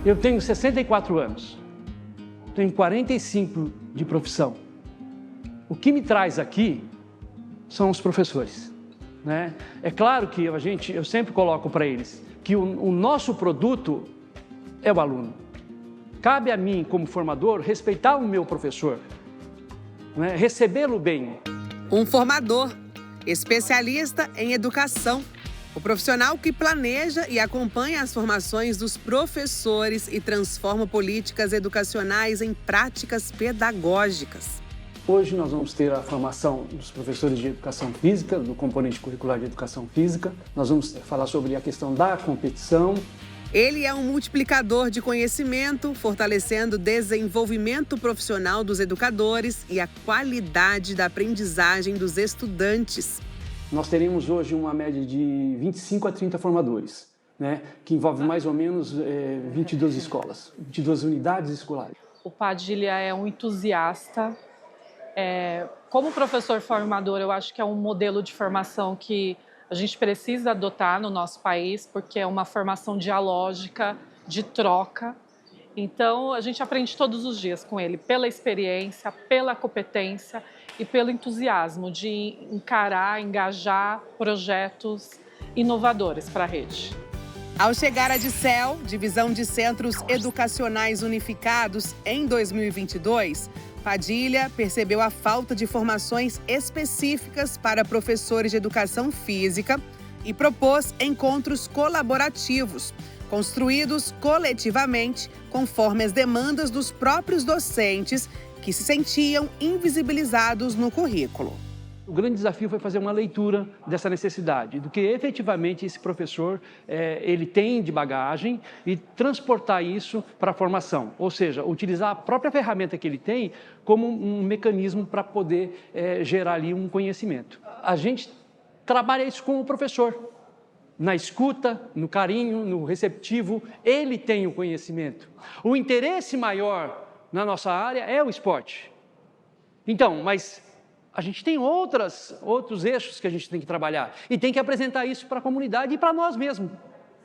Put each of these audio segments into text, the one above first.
Eu tenho 64 anos, tenho 45 de profissão. O que me traz aqui são os professores, né? É claro que eu sempre coloco para eles que o nosso produto é o aluno. Cabe a mim, como formador, respeitar o meu professor, né? Recebê-lo bem. Um formador, especialista em educação. O profissional que planeja e acompanha as formações dos professores e transforma políticas educacionais em práticas pedagógicas. Hoje nós vamos ter a formação dos professores de educação física, do componente curricular de educação física. Nós vamos falar sobre a questão da competição. Ele é um multiplicador de conhecimento, fortalecendo o desenvolvimento profissional dos educadores e a qualidade da aprendizagem dos estudantes. Nós teremos hoje uma média de 25 a 30 formadores, né, que envolve mais ou menos 22 escolas, 22 unidades escolares. O Padilha é um entusiasta. Como professor formador, eu acho que é um modelo de formação que a gente precisa adotar no nosso país, porque é uma formação dialógica, de troca. Então, a gente aprende todos os dias com ele, pela experiência, pela competência e pelo entusiasmo de encarar, engajar projetos inovadores para a rede. Ao chegar à DICEL, Divisão de Centros Educacionais Unificados, em 2022, Padilha percebeu a falta de formações específicas para professores de educação física e propôs encontros colaborativos, construídos coletivamente conforme as demandas dos próprios docentes que se sentiam invisibilizados no currículo. O grande desafio foi fazer uma leitura dessa necessidade, do que efetivamente esse professor ele tem de bagagem e transportar isso para a formação. Ou seja, utilizar a própria ferramenta que ele tem como um mecanismo para poder gerar ali um conhecimento. A gente trabalha isso com o professor. Na escuta, no carinho, no receptivo, ele tem o conhecimento. O interesse maior na nossa área é o esporte. Então, mas a gente tem outros eixos que a gente tem que trabalhar e tem que apresentar isso para a comunidade e para nós mesmos,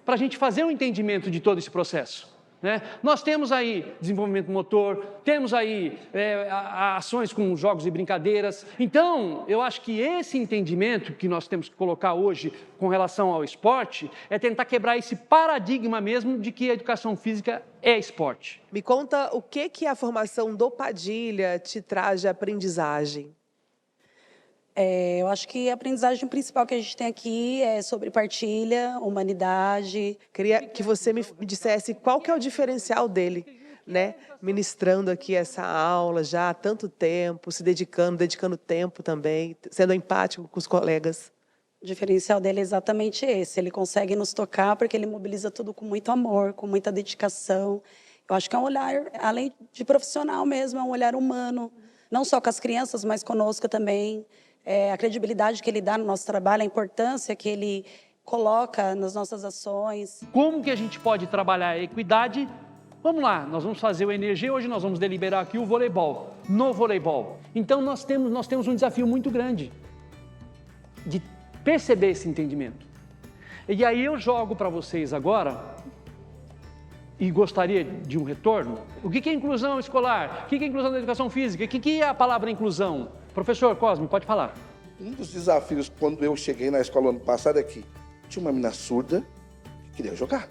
para a gente fazer um entendimento de todo esse processo, né? Nós temos aí desenvolvimento motor, temos aí ações com jogos e brincadeiras. Então, eu acho que esse entendimento que nós temos que colocar hoje com relação ao esporte é tentar quebrar esse paradigma mesmo de que a educação física é esporte. Me conta o que a formação do Padilha te traz de aprendizagem. Eu acho que a aprendizagem principal que a gente tem aqui é sobre partilha, humanidade. Queria que você me dissesse qual que é o diferencial dele, né? Ministrando aqui essa aula já há tanto tempo, se dedicando tempo também, sendo empático com os colegas. O diferencial dele é exatamente esse. Ele consegue nos tocar porque ele mobiliza tudo com muito amor, com muita dedicação. Eu acho que é um olhar, além de profissional mesmo, é um olhar humano. Não só com as crianças, mas conosco também. A credibilidade que ele dá no nosso trabalho, a importância que ele coloca nas nossas ações. Como que a gente pode trabalhar a equidade? Vamos lá, nós vamos fazer o Energia, hoje nós vamos deliberar aqui o voleibol, no voleibol. Então nós temos um desafio muito grande de perceber esse entendimento. E aí eu jogo para vocês agora, e gostaria de um retorno, o que é inclusão escolar? O que é inclusão da educação física? O que é a palavra inclusão? Professor Cosme, pode falar. Um dos desafios, quando eu cheguei na escola ano passado, é que tinha uma menina surda que queria jogar.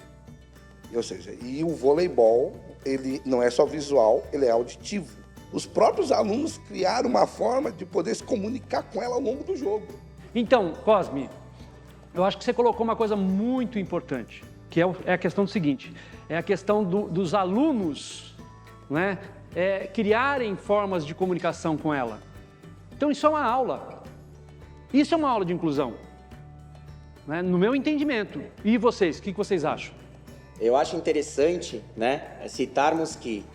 Ou seja, e o voleibol, ele não é só visual, ele é auditivo. Os próprios alunos criaram uma forma de poder se comunicar com ela ao longo do jogo. Então, Cosme, eu acho que você colocou uma coisa muito importante, que é a questão do seguinte, é a questão dos alunos, né, criarem formas de comunicação com ela. Então isso é uma aula, isso é uma aula de inclusão, né, no meu entendimento. E vocês, o que vocês acham? Eu acho interessante, né, citarmos que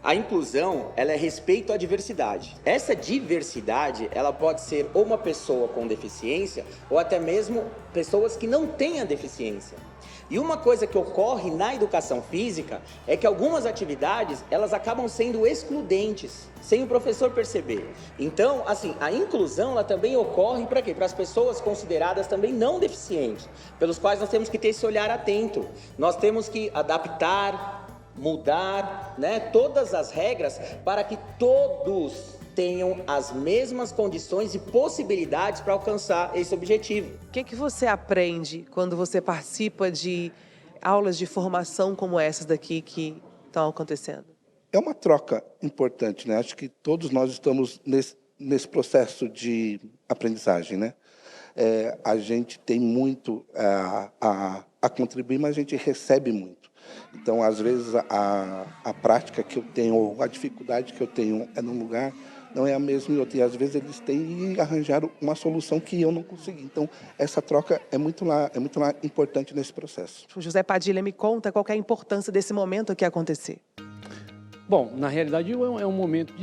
a inclusão, ela é respeito à diversidade. Essa diversidade, ela pode ser ou uma pessoa com deficiência ou até mesmo pessoas que não tenham deficiência. E uma coisa que ocorre na educação física é que algumas atividades, elas acabam sendo excludentes, sem o professor perceber. Então, assim, a inclusão, ela também ocorre para quê? Para as pessoas consideradas também não deficientes, pelos quais nós temos que ter esse olhar atento. Nós temos que adaptar, mudar, né, todas as regras para que todos tenham as mesmas condições e possibilidades para alcançar esse objetivo. O que você aprende quando você participa de aulas de formação como essas daqui que estão acontecendo? É uma troca importante, né? Acho que todos nós estamos nesse processo de aprendizagem, né? A gente tem muito a contribuir, mas a gente recebe muito. Então, às vezes, a prática que eu tenho, ou a dificuldade que eu tenho num lugar, não é a mesma em outro. E, às vezes, eles têm e arranjaram uma solução que eu não consegui. Então, essa troca é muito importante nesse processo. José Padilha, me conta qual que é a importância desse momento aqui acontecer. Bom, na realidade é um momento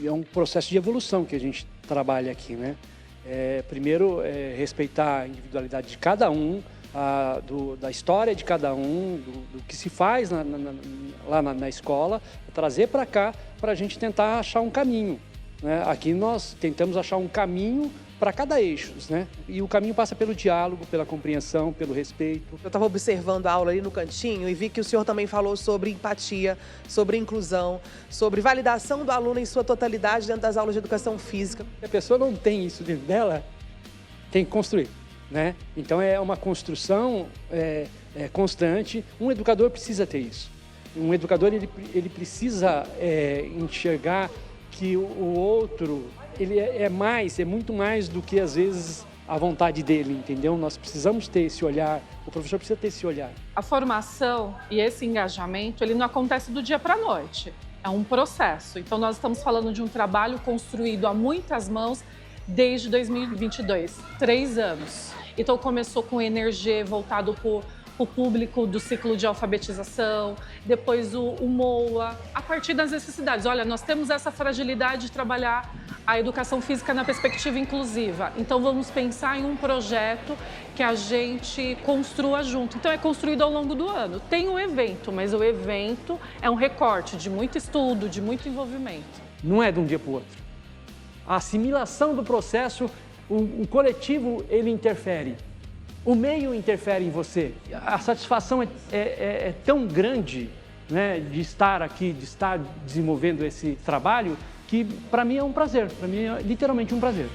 é um processo de evolução que a gente trabalha aqui, né? Primeiro, respeitar a individualidade de cada um, da história de cada um, do que se faz lá na escola, trazer para cá para a gente tentar achar um caminho, né? Aqui nós tentamos achar um caminho para cada eixo, né? E o caminho passa pelo diálogo, pela compreensão, pelo respeito. Eu estava observando a aula ali no cantinho e vi que o senhor também falou sobre empatia, sobre inclusão, sobre validação do aluno em sua totalidade dentro das aulas de educação física. Se a pessoa não tem isso dentro dela, tem que construir, né? Então é uma construção constante. Um educador precisa ter isso. Um educador ele precisa enxergar que o outro ele é muito mais do que às vezes a vontade dele, entendeu? Nós precisamos ter esse olhar, o professor precisa ter esse olhar. A formação e esse engajamento, ele não acontece do dia para a noite, é um processo. Então nós estamos falando de um trabalho construído a muitas mãos desde 2022, 3 anos. Então começou com o Energia voltado para o público do ciclo de alfabetização, depois o MOA, a partir das necessidades. Olha, nós temos essa fragilidade de trabalhar a educação física na perspectiva inclusiva. Então vamos pensar em um projeto que a gente construa junto. Então é construído ao longo do ano. Tem o evento, mas o evento é um recorte de muito estudo, de muito envolvimento. Não é de um dia para o outro. A assimilação do processo, o coletivo, ele interfere. O meio interfere em você. A satisfação é tão grande, né, de estar aqui, de estar desenvolvendo esse trabalho, que para mim é um prazer. Para mim é literalmente um prazer.